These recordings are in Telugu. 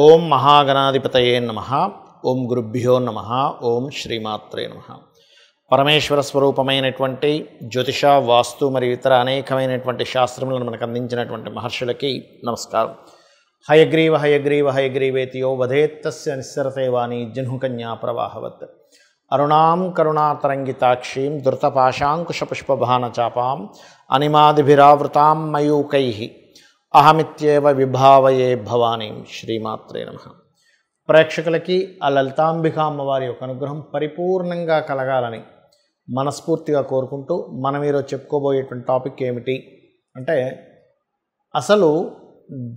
ఓం మహాగణాధిపతయే నమః. ఓం గురుభ్యో నమః. ఓం శ్రీమాత్రే నమః. పరమేశ్వర స్వరూపమైనటువంటి జ్యోతిష, వాస్తు మరియు ఇతర అనేకమైనటువంటి శాస్త్రములను మనకు అందించినటువంటి మహర్షులకి నమస్కారం. హయగ్రీవ హయగ్రీవ హయగ్రీవేతియో వధేత్తస్య నిస్సరతే వాణి జహ్నుకన్యా ప్రవాహవత్. అరుణాం కరుణాతరంగితాక్షీం ధృతపాశాంకుశపుష్పభానచాపాం అనిమాదిభిరావృతాం మయూకైః అహమిత్యేవ విభావయే భవానీం. శ్రీమాత్రే నమః. ప్రేక్షకులకి ఆ లలితాంబిక అమ్మవారి యొక్క అనుగ్రహం పరిపూర్ణంగా కలగాలని మనస్ఫూర్తిగా కోరుకుంటూ మనం ఈరోజు చెప్పుకోబోయేటువంటి టాపిక్ ఏమిటి అంటే, అసలు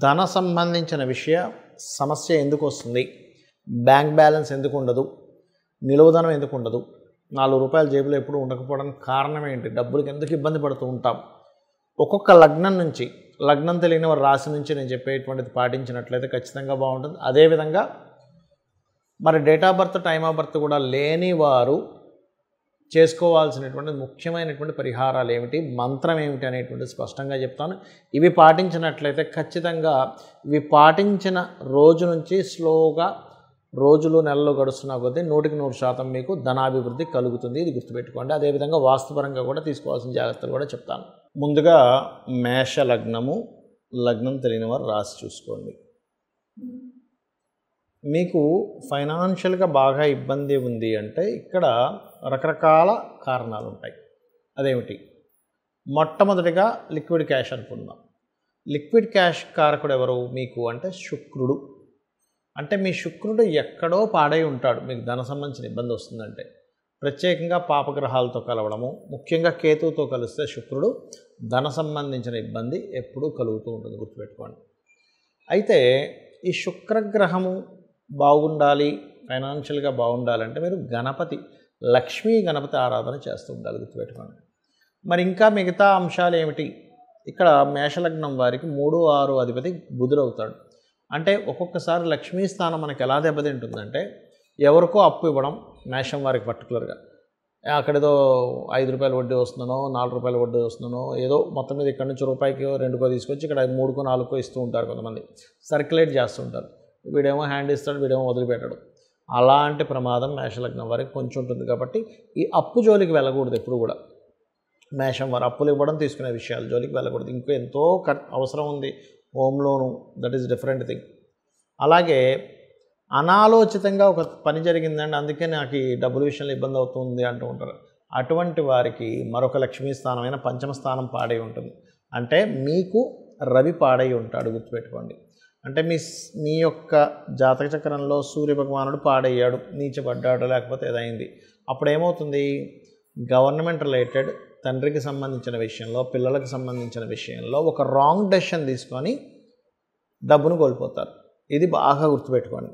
ధన సంబంధించిన సమస్య ఎందుకు వస్తుంది, బ్యాంక్ బ్యాలెన్స్ ఎందుకు ఉండదు, నిలువధనం ఎందుకు ఉండదు, 4 రూపాయల జేబులో ఎప్పుడు ఉండకపోవడానికి కారణం ఏంటి, డబ్బులకి ఎందుకు ఇబ్బంది పడుతూ ఉంటాం, ఒక్కొక్క లగ్నం నుంచి, లగ్నం తెలియని వారి రాశి నుంచి నేను చెప్పేటువంటిది పాటించినట్లయితే ఖచ్చితంగా బాగుంటుంది. అదేవిధంగా మరి date of birth, time of birth కూడా లేని వారు చేసుకోవాల్సినటువంటి ముఖ్యమైనటువంటి పరిహారాలు ఏమిటి, మంత్రం ఏమిటి అనేటువంటిది స్పష్టంగా చెప్తాను. ఇవి పాటించినట్లయితే ఖచ్చితంగా ఇవి పాటించిన రోజు నుంచి స్లోగా రోజులు నెలలు గడుస్తున్నా కొద్దీ 100% మీకు ధనాభివృద్ధి కలుగుతుంది. ఇది గుర్తుపెట్టుకోండి. అదేవిధంగా వాస్తుపరంగా కూడా తీసుకోవాల్సిన జాగ్రత్తలు కూడా చెప్తాను. ముందుగా మేష లగ్నము, లగ్నం తెలియని వారు రాసి చూసుకోండి. మీకు ఫైనాన్షియల్గా బాగా ఇబ్బంది ఉంది అంటే ఇక్కడ రకరకాల కారణాలు ఉంటాయి. అదేమిటి, మొట్టమొదటిగా లిక్విడ్ క్యాష్ అనుకుందాం. లిక్విడ్ క్యాష్ కారకుడు ఎవరు మీకు అంటే శుక్రుడు. అంటే మీ శుక్రుడు ఎక్కడో పాడై ఉంటాడు. మీకు ధన సంబంధించిన ఇబ్బంది వస్తుందంటే ప్రత్యేకంగా పాపగ్రహాలతో కలవడము, ముఖ్యంగా కేతువుతో కలిస్తే శుక్రుడు ధన సంబంధించిన ఇబ్బంది ఎప్పుడూ కలుగుతూ ఉంటుంది, గుర్తుపెట్టుకోండి. అయితే ఈ శుక్రగ్రహము బాగుండాలి, ఫైనాన్షియల్గా బాగుండాలంటే మీరు గణపతి, లక్ష్మీ గణపతి ఆరాధన చేస్తూ ఉండాలి, గుర్తుపెట్టుకోండి. మరి ఇంకా మిగతా అంశాలు ఏమిటి, ఇక్కడ మేషలగ్నం వారికి 3, 6 అధిపతి బుధుడవుతాడు. అంటే ఒక్కొక్కసారి లక్ష్మీ స్థానం మనకి ఎలా దెబ్బతింటుందంటే, ఎవరికో అప్పు ఇవ్వడం, మేషం వారికి పర్టికులర్గా అక్కడేదో 5 రూపాయల వడ్డీ వస్తుందనో, 4 రూపాయల వడ్డీ వస్తుందనో, ఏదో మొత్తం మీద ఇక్కడ నుంచి రూపాయికో 2కో తీసుకొచ్చి ఇక్కడ 3కో 4కో ఇస్తూ ఉంటారు. కొంతమంది సర్క్యులేట్ చేస్తుంటారు. వీడేమో హ్యాండ్ ఇస్తాడు, వీడేమో వదిలిపెట్టాడు. అలాంటి ప్రమాదం మేషలగ్నం వారికి కొంచెం ఉంటుంది. కాబట్టి ఈ అప్పు జోలికి వెళ్ళకూడదు ఎప్పుడు కూడా. మేషం వారు అప్పులు ఇవ్వడం, తీసుకునే విషయాలు జోలికి వెళ్ళకూడదు. ఇంకో ఎంతో అవసరం ఉంది, home loan, that is different thing. అలాగే అనాలోచితంగా ఒక పని జరిగిందండి, అందుకే నాకు ఈ డబ్బుల విషయంలో ఇబ్బంది అవుతుంది అంటూ ఉంటారు. అటువంటి వారికి మరొక లక్ష్మీ స్థానమైన పంచమ స్థానం పాడై ఉంటుంది. అంటే మీకు రవి పాడై ఉంటాడు, గుర్తుపెట్టుకోండి. అంటే మీ యొక్క జాతక చక్రంలో సూర్య భగవానుడు పాడయ్యాడు, నీచబడ్డాడు, లేకపోతే ఏదైంది. అప్పుడు ఏమవుతుంది, గవర్నమెంట్ రిలేటెడ్, తండ్రికి సంబంధించిన విషయంలో, పిల్లలకు సంబంధించిన విషయంలో ఒక రాంగ్ డెసిషన్ తీసుకొని డబ్బును కోల్పోతారు. ఇది బాగా గుర్తుపెట్టుకోండి.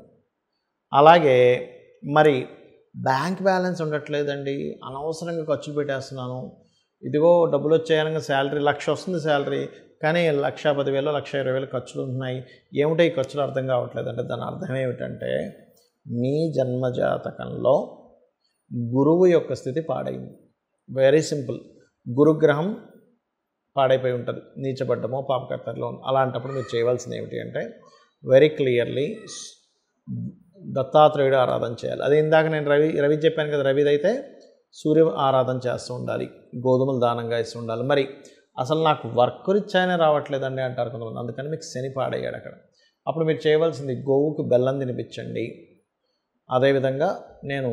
అలాగే మరి బ్యాంక్ బ్యాలెన్స్ ఉండట్లేదండి, అనవసరంగా ఖర్చులు పెట్టేస్తున్నాను, ఇదిగో డబ్బులు వచ్చాయనగా శాలరీ 1,00,000 వస్తుంది శాలరీ, కానీ 1,10,000, 1,20,000 ఖర్చులు ఉంటున్నాయి. ఏమిటో ఈ ఖర్చులు అర్థం కావట్లేదు అంటే దాని అర్థం ఏమిటంటే, మీ జన్మజాతకంలో గురువు యొక్క స్థితి పాడైంది. Very simple. గురుగ్రహం పాడైపోయి ఉంటుంది, నీచబడ్డమో పాపకర్తలో. అలాంటప్పుడు మీరు చేయవలసింది ఏమిటి అంటే, వెరీ క్లియర్లీ దత్తాత్రేయుడు ఆరాధన చేయాలి. అది ఇందాక నేను రవి చెప్పాను కదా, రవిదైతే సూర్య ఆరాధన చేస్తూ ఉండాలి, గోధుమలు దానంగా ఇస్తూ ఉండాలి. మరి అసలు నాకు వర్క్ రిచ్చానే రావట్లేదండి అంటారు కొంతమంది, అందుకని మీకు శని పాడయ్యాడు అక్కడ. అప్పుడు మీరు చేయవలసింది గోవుకు బెల్లం తినిపించండి. అదేవిధంగా నేను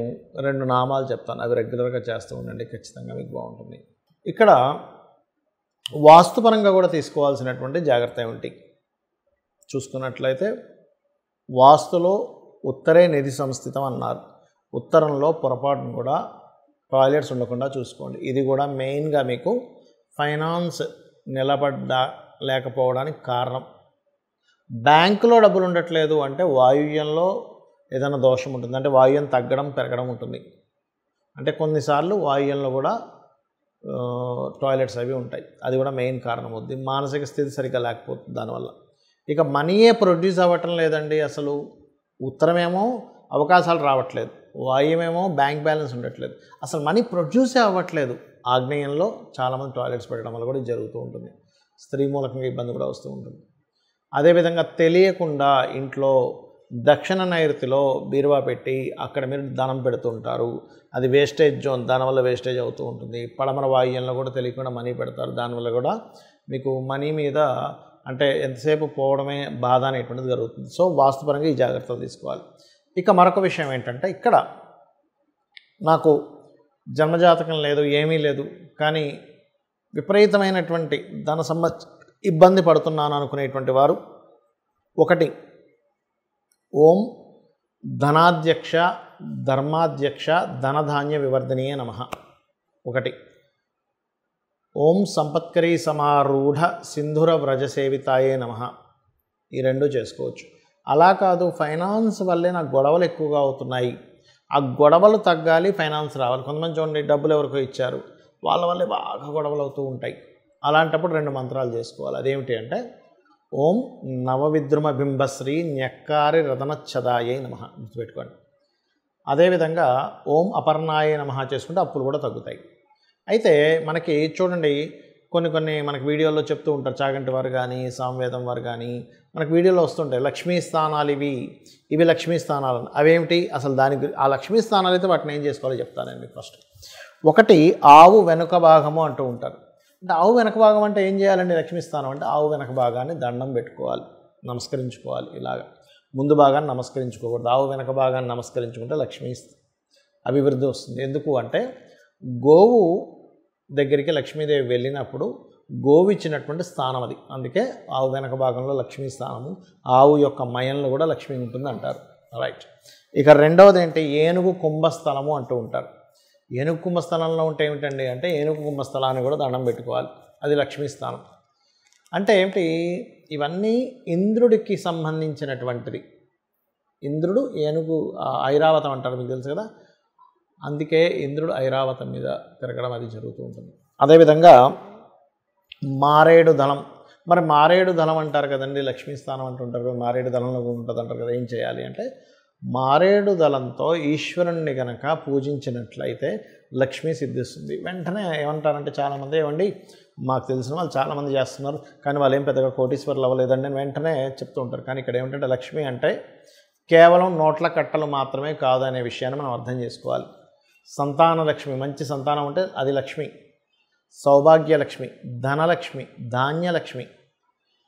2 నామాలు చెప్తాను, అవి రెగ్యులర్గా చేస్తూ ఉండండి, ఖచ్చితంగా మీకు బాగుంటుంది. ఇక్కడ వాస్తుపరంగా కూడా తీసుకోవాల్సినటువంటి జాగ్రత్త ఏమిటి చూసుకున్నట్లయితే, వాస్తులో ఉత్తరే నిధి సంస్థితం అన్నారు. ఉత్తరంలో పొరపాటును కూడా టాయిలెట్స్ ఉండకుండా చూసుకోండి. ఇది కూడా మెయిన్గా మీకు ఫైనాన్స్ లేకపోవడానికి కారణం. బ్యాంకులో డబ్బులు ఉండట్లేదు అంటే వాయువ్యంలో ఏదైనా దోషం ఉంటుంది, అంటే వాయువ్యం తగ్గడం పెరగడం ఉంటుంది. అంటే కొన్నిసార్లు వాయువ్యంలో కూడా టాయిలెట్స్ అవి ఉంటాయి, అది కూడా మెయిన్ కారణం అవుతుంది. మానసిక స్థితి సరిగ్గా లేకపోతుంది దానివల్ల. ఇక మనీయే ప్రొడ్యూస్ అవ్వటం లేదండి, అసలు ఉత్తరమేమో అవకాశాలు రావట్లేదు, వాయువ్యమేమో బ్యాంక్ బ్యాలెన్స్ ఉండట్లేదు, అసలు మనీ ప్రొడ్యూసే అవ్వట్లేదు. ఆగ్నేయంలో చాలామంది టాయిలెట్స్ పెట్టడం వల్ల కూడా జరుగుతూ ఉంటుంది. స్త్రీ మూలకంగా ఇబ్బంది కూడా వస్తూ ఉంటుంది. అదేవిధంగా తెలియకుండా ఇంట్లో దక్షిణ నైరుతిలో బీరువా పెట్టి అక్కడ మీరు ధనం పెడుతూ ఉంటారు. అది వేస్టేజ్ జోన్, దానివల్ల వేస్టేజ్ అవుతూ ఉంటుంది. పడమర వాయువ్యంలో కూడా తెలియకుండా మనీ పెడతారు, దానివల్ల కూడా మీకు మనీ మీద అంటే ఎంతసేపు పోవడమే బాధ అనేటువంటిది జరుగుతుంది. సో వాస్తుపరంగా ఈ జాగ్రత్తలు తీసుకోవాలి. ఇక మరొక విషయం ఏంటంటే, ఇక్కడ నాకు జన్మజాతకం లేదు, ఏమీ లేదు, కానీ విపరీతమైనటువంటి ధన ఇబ్బంది పడుతున్నాను అనుకునేటువంటి వారు, ఒకటి ఓం ధనాధ్యక్ష ధర్మాధ్యక్ష ధనధాన్య వివర్ధనీయ నమః, ఒకటి ఓం సంపత్కరీ సమారూఢ సింధుర వ్రజసేవితాయే నమః, ఈ రెండు చేసుకోవచ్చు. అలా కాదు, ఫైనాన్స్ వల్లే నాకు గొడవలు ఎక్కువగా అవుతున్నాయి, ఆ గొడవలు తగ్గాలి, ఫైనాన్స్ రావాలి. కొంతమంది చూడండి, డబ్బులు ఎవరికో ఇచ్చారు, వాళ్ళ వల్లే బాగా గొడవలు అవుతూ ఉంటాయి. అలాంటప్పుడు 2 మంత్రాలు చేసుకోవాలి. అదేమిటి అంటే, ఓం నవవిద్రుమ బింబశ్రీ న్యక్కారి రతనచ్చదాయే నమః, గుర్తుపెట్టుకోండి. అదేవిధంగా ఓం అపర్ణాయ నమః చేసుకుంటే అప్పులు కూడా తగ్గుతాయి. అయితే మనకి చూడండి, కొన్ని మనకి వీడియోల్లో చెప్తూ ఉంటారు, చాగంటి వారు కానీ సామవేదం వారు కానీ మనకు వీడియోలో వస్తుంటాయి, లక్ష్మీ స్థానాలు ఇవి లక్ష్మీ స్థానాలు. అవేమిటి అసలు? ఆ లక్ష్మీ స్థానాలు అయితే వాటిని ఏం చేసుకోవాలో చెప్తాను మీకు ఫస్ట్. ఒకటి ఆవు వెనుక భాగము అంటూ ఉంటారు. అంటే ఆవు వెనక భాగం అంటే ఏం చేయాలండి? లక్ష్మీ స్థానం అంటే ఆవు వెనక భాగాన్ని దండం పెట్టుకోవాలి, నమస్కరించుకోవాలి. ఇలాగా ముందు భాగాన్ని నమస్కరించుకోకూడదు, ఆవు వెనక భాగాన్ని నమస్కరించుకుంటే లక్ష్మీ అభివృద్ధి వస్తుంది. ఎందుకు అంటే, గోవు దగ్గరికి లక్ష్మీదేవి వెళ్ళినప్పుడు గోవు ఇచ్చినటువంటి స్థానం అది, అందుకే ఆవు వెనక భాగంలో లక్ష్మీ స్థానము, ఆవు యొక్క మయంలో కూడా లక్ష్మీ ఉంటుంది అంటారు. రైట్. ఇక రెండవది ఏంటి? ఏనుగు కుంభస్థలము అంటూ ఉంటారు. ఏనుగు కుంభస్థలంలో ఉంటే ఏమిటండి అంటే, ఏనుగు కుంభస్థలాన్ని కూడా దండం పెట్టుకోవాలి, అది లక్ష్మీ స్థానం. అంటే ఏమిటి? ఇవన్నీ ఇంద్రుడికి సంబంధించినటువంటిది. ఇంద్రుడు ఏనుగు ఐరావతం అంటారు, మీకు తెలుసు కదా, అందుకే ఇంద్రుడు ఐరావతం మీద తిరగడం అది జరుగుతూ ఉంటుంది. అదేవిధంగా మారేడు దళం, మరి మారేడు దళం అంటారు కదండి, లక్ష్మీ స్థానం అంటుంటారు కదా, మారేడు దళంలో ఉంటుంది అంటారు కదా. ఏం చేయాలి అంటే, మారేడు దళంతో ఈశ్వరుణ్ణి కనుక పూజించినట్లయితే లక్ష్మీ సిద్ధిస్తుంది. వెంటనే ఏమంటారంటే చాలామంది, ఏమండి మాకు తెలిసిన వాళ్ళు చాలామంది చేస్తున్నారు కానీ వాళ్ళు ఏం పెద్దగా కోటీశ్వరులు అవ్వలేదండి అని వెంటనే చెప్తూ ఉంటారు. కానీ ఇక్కడ ఏమిటంటే, లక్ష్మి అంటే కేవలం నోట్ల కట్టలు మాత్రమే కాదు అనే విషయాన్ని మనం అర్థం చేసుకోవాలి. సంతాన లక్ష్మి, మంచి సంతానం ఉంటే అది లక్ష్మి, సౌభాగ్యలక్ష్మి, ధనలక్ష్మి, ధాన్యలక్ష్మి,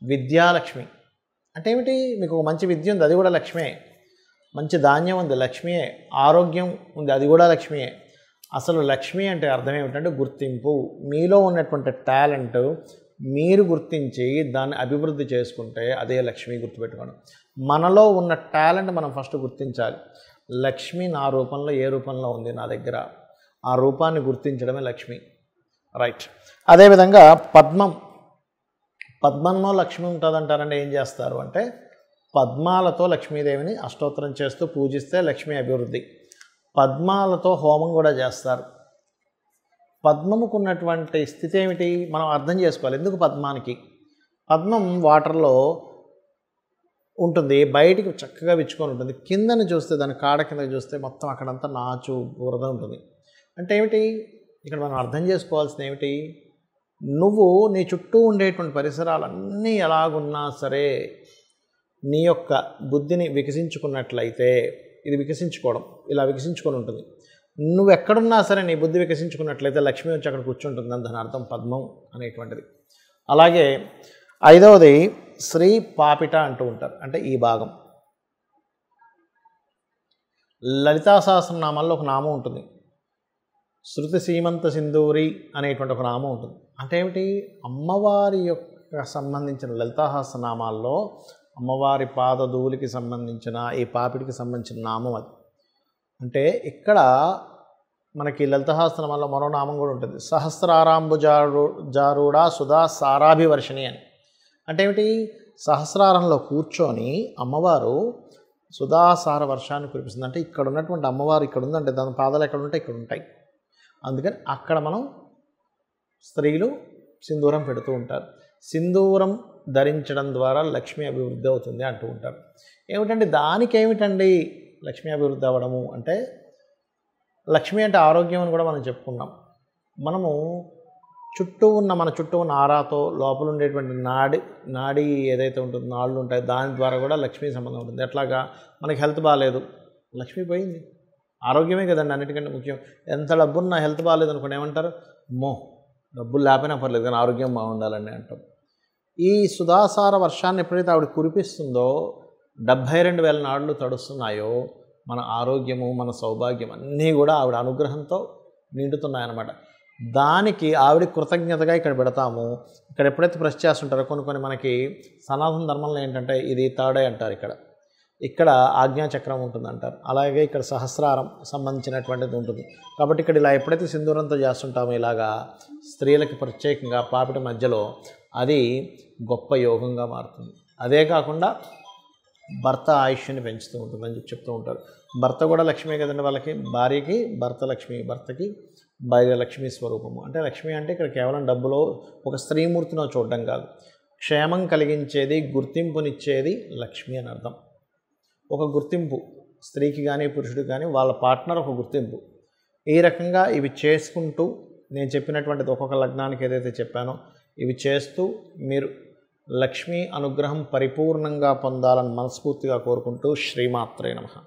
విద్యాలక్ష్మి. అంటే ఏమిటి? మీకు ఒక మంచి విద్య ఉంది, అది కూడా లక్ష్మే. మంచి ధాన్యం ఉంది, లక్ష్మియే. ఆరోగ్యం ఉంది, అది కూడా లక్ష్మియే. అసలు లక్ష్మి అంటే అర్థం ఏమిటంటే గుర్తింపు. మీలో ఉన్నటువంటి టాలెంట్ మీరు గుర్తించి దాన్ని అభివృద్ధి చేసుకుంటే అదే లక్ష్మి. గుర్తుపెట్టుకోండి, మనలో ఉన్న టాలెంట్ మనం ఫస్ట్ గుర్తించాలి. లక్ష్మి నా రూపంలో ఏ రూపంలో ఉంది నా దగ్గర, ఆ రూపాన్ని గుర్తించడమే లక్ష్మి. రైట్. అదేవిధంగా పద్మంలో లక్ష్మి ఉంటుందంటారంటే ఏం చేస్తారు అంటే, పద్మాలతో లక్ష్మీదేవిని అష్టోత్తరం చేస్తూ పూజిస్తే లక్ష్మీ అభివృద్ధి. పద్మాలతో హోమం కూడా చేస్తారు. పద్మముకు ఉన్నటువంటి స్థితి ఏమిటి మనం అర్థం చేసుకోవాలి. ఎందుకు పద్మానికి? పద్మం వాటర్లో ఉంటుంది, బయటికి చక్కగా విచ్చుకొని ఉంటుంది. కిందని చూస్తే, దాని కాడ కింద చూస్తే మొత్తం అక్కడంతా నాచు బురద ఉంటుంది. అంటే ఏమిటి? ఇక్కడ మనం అర్థం చేసుకోవాల్సింది ఏమిటి? నువ్వు నీ చుట్టూ ఉండేటువంటి పరిసరాలన్నీ ఎలాగున్నా సరే నీ యొక్క బుద్ధిని వికసించుకున్నట్లయితే, ఇది వికసించుకోవడం ఇలా వికసించుకొని ఉంటుంది. నువ్వు ఎక్కడున్నా సరే నీ బుద్ధి వికసించుకున్నట్లయితే లక్ష్మి వచ్చి అక్కడ కూర్చుంటుందని దాని అర్థం పద్మం అనేటువంటిది. అలాగే ఐదవది శ్రీ పాపిట అంటూ ఉంటారు. అంటే ఈ భాగం లలితా సహస్రనామాల్లో ఒక నామం ఉంటుంది, శృతి సీమంత సింధూరి అనేటువంటి ఒక నామం ఉంటుంది. అంటే ఏమిటి? అమ్మవారి యొక్క సంబంధించిన లలితా సహస్రనామాల్లో అమ్మవారి పాదధూలికి సంబంధించిన ఈ పాపిడికి సంబంధించిన నామం అది. అంటే ఇక్కడ మనకి లలితా సహస్రనామాల్లో మరో నామం కూడా ఉంటుంది, సహస్రారాంబుజారూఢ సుధా సారాభివర్షిణి అని. అంటే ఏమిటి? సహస్రారంలో కూర్చొని అమ్మవారు సుధాసార వర్షాన్ని కురిపిస్తుంది. అంటే ఇక్కడ ఉన్నటువంటి అమ్మవారు ఇక్కడ ఉందంటే దాని పాదాలు ఎక్కడ ఉంటాయి? ఇక్కడ ఉంటాయి. అందుకని అక్కడ మనం స్త్రీలు సింధూరం పెడుతూ ఉంటారు. సింధూరం ధరించడం ద్వారా లక్ష్మీ అభివృద్ధి అవుతుంది అంటూ ఉంటారు. ఏమిటండి దానికేమిటండి లక్ష్మీ అభివృద్ధి అవ్వడము అంటే? లక్ష్మి అంటే ఆరోగ్యం అని కూడా మనం చెప్పుకున్నాం. మనము మన చుట్టూ ఉన్న ఆరాతో లోపల ఉండేటువంటి నాడి ఏదైతే ఉంటుందో నాళ్ళు ఉంటాయి దాని ద్వారా కూడా లక్ష్మీ సంబంధం ఉంటుంది. ఎట్లాగా మనకి హెల్త్ బాగాలేదు, లక్ష్మీ పోయింది. ఆరోగ్యమే కదండి అన్నిటికంటే ముఖ్యం. ఎంత డబ్బున్నా హెల్త్ బాగాలేదు అనుకోండి ఏమంటారు, అమ్మో డబ్బులు లేకపోయినా పర్లేదు కానీ ఆరోగ్యం బాగుండాలండి అంటాం. ఈ సుధాసార వర్షాన్ని ఎప్పుడైతే ఆవిడ కురిపిస్తుందో 72,000 నాళ్ళు తడుస్తున్నాయో మన ఆరోగ్యము మన సౌభాగ్యం అన్నీ కూడా ఆవిడ అనుగ్రహంతో నిండుతున్నాయన్నమాట. దానికి ఆవిడ కృతజ్ఞతగా ఇక్కడ పెడతాము. ఇక్కడ ఎప్పుడైతే ప్రెస్ చేస్తుంటారో కొన్ని మనకి సనాతన ధర్మంలో ఏంటంటే ఇది థర్డ్ ఐ అంటారు, ఇక్కడ ఆజ్ఞాచక్రం ఉంటుంది అంటారు. అలాగే ఇక్కడ సహస్రారం సంబంధించినటువంటిది ఉంటుంది. కాబట్టి ఇక్కడ ఇలా ఎప్పుడైతే సింధూరంతో చేస్తుంటామో ఇలాగా స్త్రీలకి ప్రత్యేకంగా పాపిట మధ్యలో అది గొప్ప యోగంగా మారుతుంది. అదే కాకుండా భర్త ఆయుష్ని పెంచుతూ ఉంటుందని చెప్తూ ఉంటారు. భర్త కూడా లక్ష్మీ కదండి, వాళ్ళకి భార్యకి భర్త లక్ష్మి, భర్తకి భార్య లక్ష్మీ స్వరూపము. అంటే లక్ష్మి అంటే ఇక్కడ కేవలం డబ్బులో ఒక స్త్రీమూర్తిలో చూడడం కాదు, క్షేమం కలిగించేది గుర్తింపునిచ్చేది లక్ష్మి అని అర్థం. ఒక గుర్తింపు స్త్రీకి కానీ పురుషుడికి కానీ వాళ్ళ పార్ట్నర్ ఒక గుర్తింపు. ఈ రకంగా ఇవి చేసుకుంటూ నేను చెప్పినటువంటిది ఒక్కొక్క లగ్నానికి ఏదైతే చెప్పానో ఇవి చేస్తూ మీరు లక్ష్మీ అనుగ్రహం పరిపూర్ణంగా పొందాలని మనస్ఫూర్తిగా కోరుకుంటూ శ్రీమాత్రే నమః.